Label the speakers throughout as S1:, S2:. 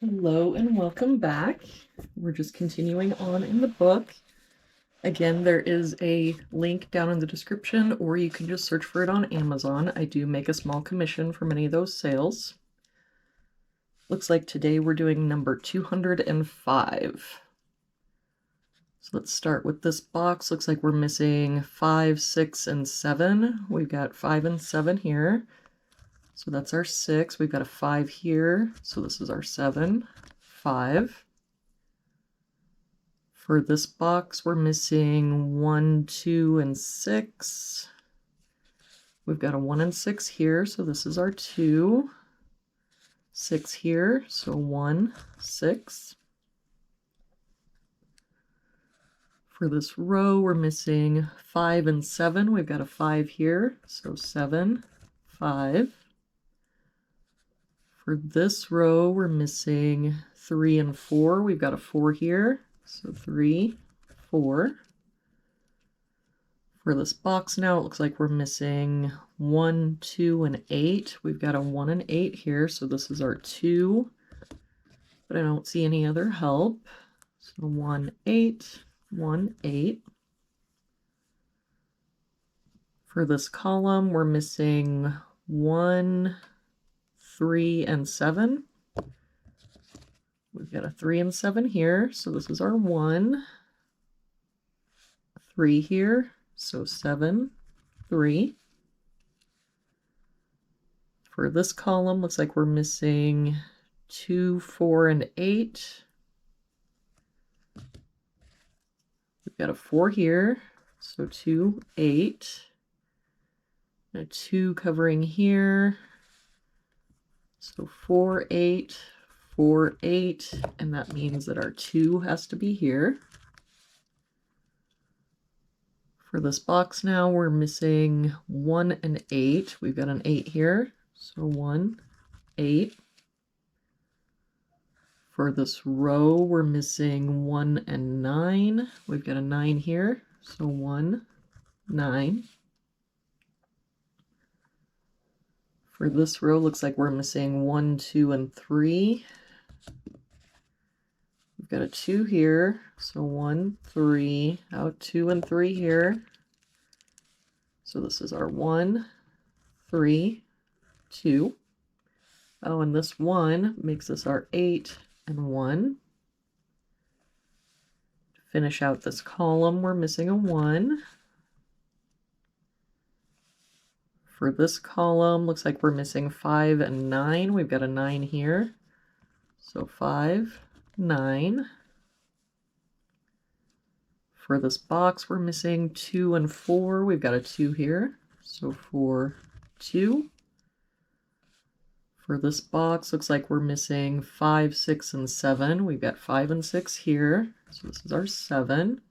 S1: Hello and welcome back. We're just continuing on in the book. Again, there is a link down in the description, or you can just search for it on Amazon. I do make a small commission for many of those sales. Looks like today we're doing number 205. So let's start with this box. Looks like we're missing 5, 6, and 7. We've got 5 and 7 here. So that's our 6. We've got a 5 here. So this is our 7, 5. For this box, we're missing 1, 2, and 6. We've got a 1 and 6 here. So this is our 2. 6 here. So 1, 6. For this row, we're missing 5 and 7. We've got a 5 here. So 7, 5. For this row, we're missing 3 and 4. We've got a 4 here, so 3, 4. For this box now, it looks like we're missing 1, 2, and 8. We've got a 1 and 8 here, so this is our 2, but I don't see any other help. So 1, 8, 1, 8. For this column, we're missing 1, 3, and 7. We've got a 3 and 7 here, so this is our 1. 3 here, so 7, 3. For this column, looks like we're missing 2, 4, and 8. We've got a 4 here, so 2, 8. A 2 covering here. So 4, 8, 4, 8, and that means that our 2 has to be here. For this box now, we're missing 1 and 8. We've got an 8 here, so 1, 8. For this row, we're missing 1 and 9. We've got a 9 here, so 1, 9. For this row, looks like we're missing 1, 2, and 3. We've got a 2 here, so 1, 3, out 2 and 3 here. So this is our 1, 3, 2. Oh, and this 1 makes this our 8 and 1. To finish out this column, we're missing a 1. For this column, looks like we're missing 5 and 9. We've got a 9 here. So 5, 9. For this box, we're missing 2 and 4. We've got a 2 here. So 4, 2. For this box, looks like we're missing 5, 6, and 7. We've got 5 and 6 here. So this is our 7.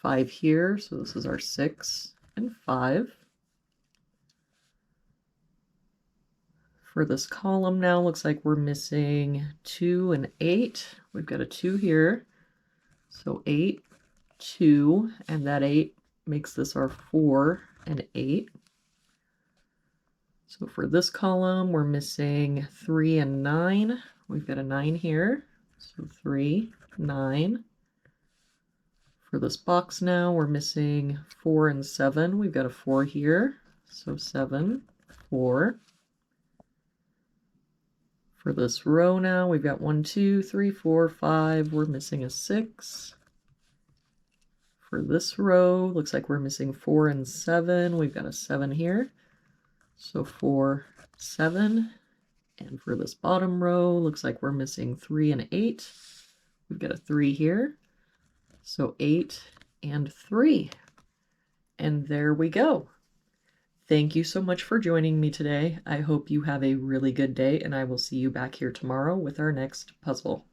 S1: 5 here. So this is our 6 and 5. For this column now, looks like we're missing 2 and 8. We've got a 2 here. So 8, 2, and that 8 makes this our 4 and 8. So for this column, we're missing 3 and 9. We've got a 9 here. So 3, 9. For this box now, we're missing 4 and 7. We've got a 4 here. So 7, 4. For this row now, we've got 1, 2, 3, 4, 5. We're missing a 6. For this row, looks like we're missing 4 and 7. We've got a 7 here. So 4, 7. And for this bottom row, looks like we're missing 3 and 8. We've got a 3 here. So 8 and 3. And there we go. Thank you so much for joining me today. I hope you have a really good day, and I will see you back here tomorrow with our next puzzle.